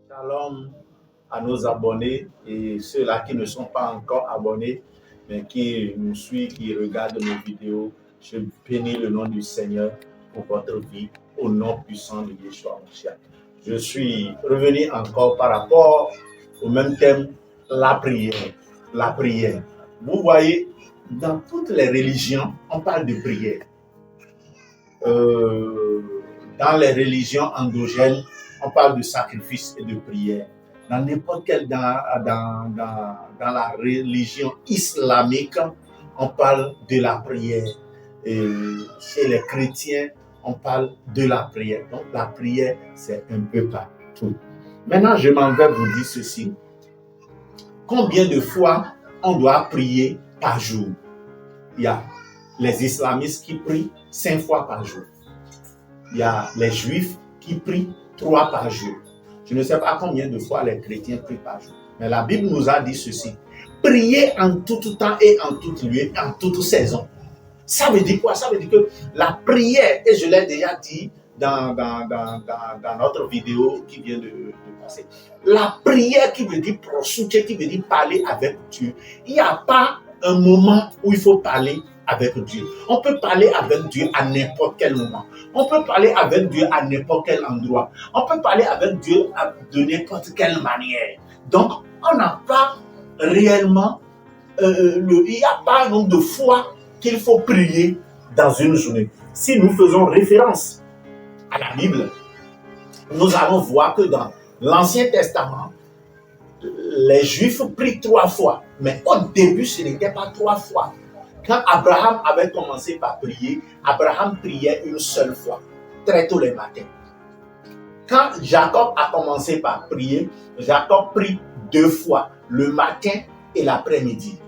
Shalom à nos abonnés et ceux-là qui ne sont pas encore abonnés, mais qui nous suivent, qui regardent nos vidéos. Je bénis le nom du Seigneur pour votre vie, au nom puissant de Yeshua Mashiach. Je suis revenu encore par rapport au même thème, la prière. La prière. Vous voyez, dans toutes les religions, on parle de prière. Dans les religions endogènes, on parle de sacrifice et de prière. Dans n'importe quelle, dans la religion islamique, on parle de la prière. Et chez les chrétiens, on parle de la prière. Donc la prière, c'est un peu partout. Maintenant, je m'en vais vous dire ceci. Combien de fois on doit prier par jour? Il y a les islamistes qui prient 5 fois par jour. Il y a les juifs qui prient 3 par jour. Je ne sais pas combien de fois les chrétiens prient par jour. Mais la Bible nous a dit ceci. Priez en tout temps et en tout lieu, en toute saison. Ça veut dire quoi? Ça veut dire que la prière, et je l'ai déjà dit dans notre vidéo qui vient de passer, la prière qui veut dire prosulter, qui veut dire parler avec Dieu. Il n'y a pas un moment où il faut parler avec Dieu. On peut parler avec Dieu à n'importe quel moment. On peut parler avec Dieu à n'importe quel endroit. On peut parler avec Dieu de n'importe quelle manière. Donc, on n'a pas réellement, il n'y a pas un nombre de fois qu'il faut prier dans une journée. Si nous faisons référence à la Bible, nous allons voir que dans l'Ancien Testament, les Juifs prient 3 fois. Mais au début, ce n'était pas 3 fois. Quand Abraham avait commencé par prier, Abraham priait une seule fois, très tôt le matin. Quand Jacob a commencé par prier, Jacob prie 2 fois, le matin et l'après-midi.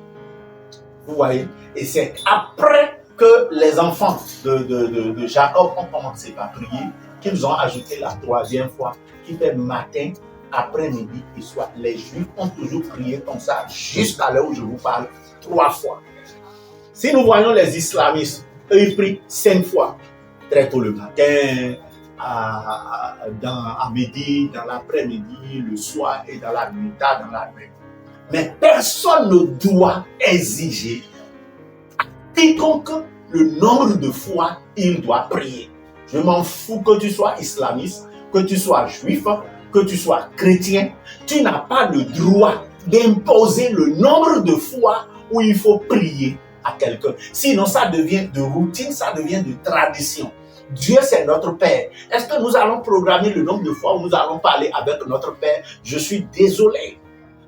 Vous voyez? Et c'est après que les enfants de Jacob ont commencé par prier qu'ils ont ajouté la 3e fois, qui fait matin, après-midi et soir. Les Juifs ont toujours prié comme ça, jusqu'à l'heure où je vous parle, 3 fois. Si nous voyons les islamistes, eux ils prient 5 fois, très tôt le matin, à midi, dans l'après-midi, le soir et dans la nuit, tard dans la nuit. Mais personne ne doit exiger à quiconque le nombre de fois il doit prier. Je m'en fous que tu sois islamiste, que tu sois juif, que tu sois chrétien, tu n'as pas le droit d'imposer le nombre de fois où il faut prier à quelqu'un. Sinon, ça devient de routine, ça devient de tradition. Dieu, c'est notre Père. Est-ce que nous allons programmer le nombre de fois où nous allons parler avec notre Père? Je suis désolé.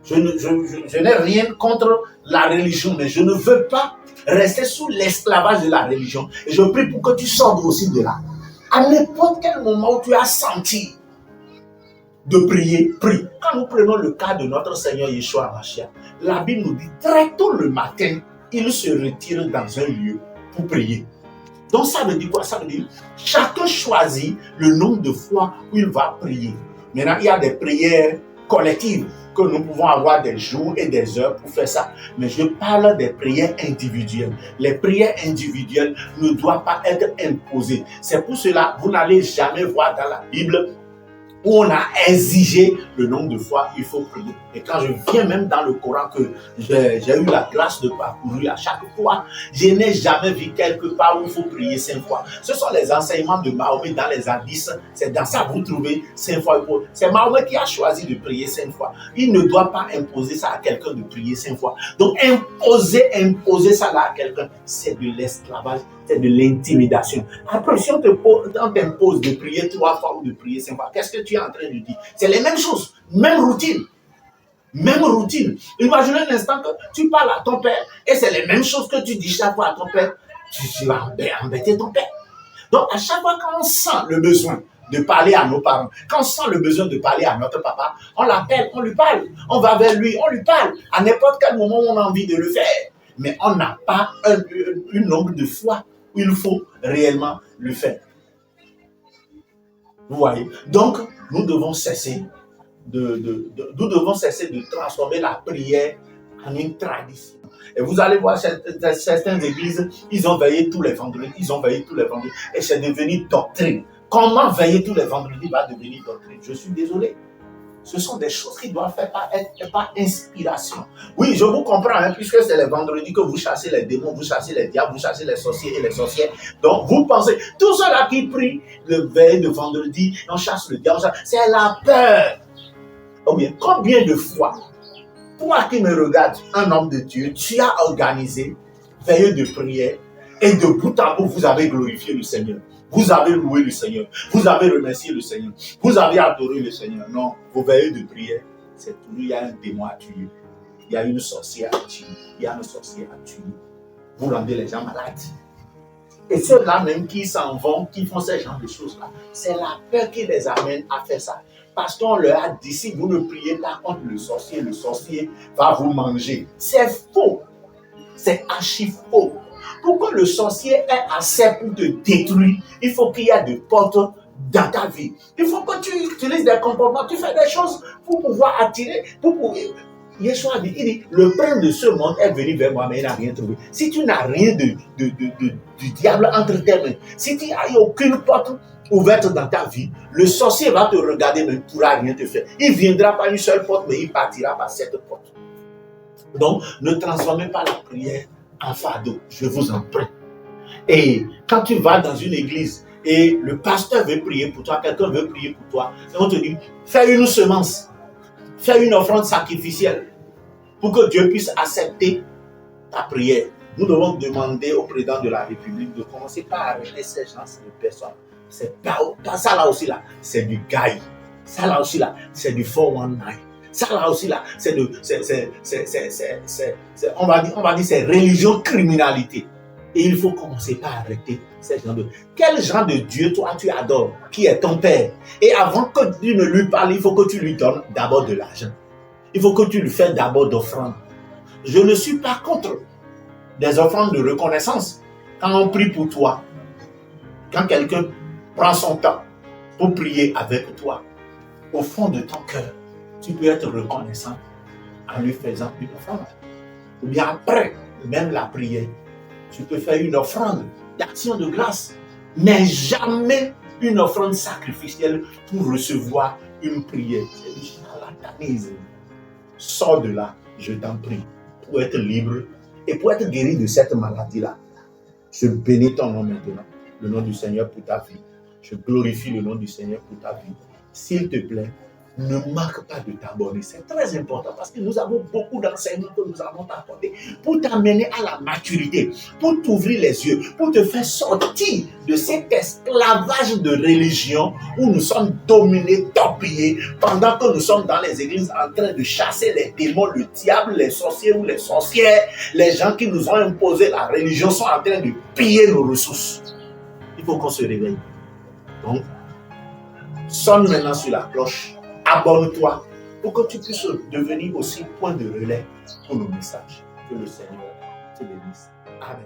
Je n'ai rien contre la religion, mais je ne veux pas rester sous l'esclavage de la religion. Et je prie pour que tu sortes aussi de là. À n'importe quel moment où tu as senti de prier, prie. Quand nous prenons le cas de notre Seigneur Yeshua Mashiach, la Bible nous dit très tôt le matin, il se retire dans un lieu pour prier. Donc ça veut dire quoi? Ça veut dire chacun choisit le nombre de fois où il va prier. Maintenant, il y a des prières collectives que nous pouvons avoir des jours et des heures pour faire ça. Mais je parle des prières individuelles. Les prières individuelles ne doivent pas être imposées. C'est pour cela que vous n'allez jamais voir dans la Bible où on a exigé le nombre de fois il faut prier. Et quand je viens même dans le Coran que j'ai eu la grâce de parcourir à chaque fois, je n'ai jamais vu quelque part où il faut prier 5 fois. Ce sont les enseignements de Mahomet dans les hadiths. C'est dans ça que vous trouvez 5 fois. C'est Mahomet qui a choisi de prier 5 fois. Il ne doit pas imposer ça à quelqu'un de prier 5 fois. Donc imposer ça là à quelqu'un, c'est de l'esclavage. C'est de l'intimidation. Après, si on t'impose de prier 3 fois ou de prier 5 fois, qu'est-ce que tu es en train de dire? C'est les mêmes choses, même routine. Même routine. Imaginez un instant que tu parles à ton père et c'est les mêmes choses que tu dis chaque fois à ton père. Tu vas embêter ton père. Donc, à chaque fois qu'on sent le besoin de parler à nos parents, quand on sent le besoin de parler à notre papa, on l'appelle, on lui parle. On va vers lui, on lui parle. À n'importe quel moment où on a envie de le faire. Mais on n'a pas un nombre de fois où il faut réellement le faire. Vous voyez? Donc, nous devons cesser de transformer la prière en une tradition. Et vous allez voir certaines églises, ils ont veillé tous les vendredis, et c'est devenu doctrine. Comment veiller tous les vendredis va devenir doctrine? Je suis désolé. Ce sont des choses qui doivent faire être par inspiration. Oui, je vous comprends, hein, puisque c'est les vendredis que vous chassez les démons, vous chassez les diables, vous chassez les sorciers et les sorcières. Donc, vous pensez, tous ceux-là qui prient le veille de vendredi, on chasse le diable, c'est la peur. Ou bien, combien de fois, toi qui me regardes, un homme de Dieu, tu as organisé veille de prière et de bout en bout, vous avez glorifié le Seigneur. Vous avez loué le Seigneur. Vous avez remercié le Seigneur. Vous avez adoré le Seigneur. Non, vos veillées de prière, c'est toujours, il y a un démon à tuer. Il y a une sorcière à tuer. Il y a un sorcier à tuer. Vous rendez les gens malades. Et ceux-là même qui s'en vont, qui font ces genres de choses-là, c'est la peur qui les amène à faire ça. Parce qu'on leur a dit, si vous ne priez pas contre le sorcier va vous manger. C'est faux. C'est archi faux. Pour que le sorcier ait assez pour te détruire, il faut qu'il y ait des portes dans ta vie. Il faut que tu utilises des comportements, tu fais des choses pour pouvoir attirer, pour pouvoir... Yeshua dit, il dit, le prince de ce monde est venu vers moi, mais il n'a rien trouvé. Si tu n'as rien du diable entre tes mains, si tu n'as aucune porte ouverte dans ta vie, le sorcier va te regarder, mais il ne pourra rien te faire. Il viendra par une seule porte, mais il partira par cette porte. Donc, ne transformez pas la prière en fardeau, je vous en prie. Et quand tu vas dans une église et le pasteur veut prier pour toi, quelqu'un veut prier pour toi, et on te dit, fais une semence, fais une offrande sacrificielle pour que Dieu puisse accepter ta prière. Nous devons demander au président de la République de commencer par arrêter ces gens de personnes. C'est pas ça là aussi là, c'est du gaï. Ça là aussi là, c'est du 419. Ça là aussi là, on va dire c'est religion criminalité. Et il faut commencer par arrêter ces gens de... Quel genre de Dieu toi tu adores, qui est ton père? Et avant que tu ne lui parles, il faut que tu lui donnes d'abord de l'argent. Il faut que tu lui fasses d'abord d'offrandes. Je ne suis pas contre des offrandes de reconnaissance. Quand on prie pour toi, quand quelqu'un prend son temps pour prier avec toi, au fond de ton cœur, tu peux être reconnaissant en lui faisant une offrande. Ou bien après, même la prière, tu peux faire une offrande d'action de grâce, mais jamais une offrande sacrificielle pour recevoir une prière. C'est du charlatanisme. Sors de là, je t'en prie, pour être libre et pour être guéri de cette maladie-là. Je bénis ton nom maintenant, le nom du Seigneur pour ta vie. Je glorifie le nom du Seigneur pour ta vie. S'il te plaît, ne manque pas de t'abonner. C'est très important parce que nous avons beaucoup d'enseignements que nous avons apportés pour t'amener à la maturité, pour t'ouvrir les yeux, pour te faire sortir de cet esclavage de religion où nous sommes dominés, torpillés, pendant que nous sommes dans les églises en train de chasser les démons, le diable, les sorciers ou les sorcières. Les gens qui nous ont imposé la religion sont en train de piller nos ressources. Il faut qu'on se réveille. Donc, sonne maintenant sur la cloche. Abonne-toi pour que tu puisses devenir aussi point de relais pour nos messages. Que le Seigneur te bénisse. Amen.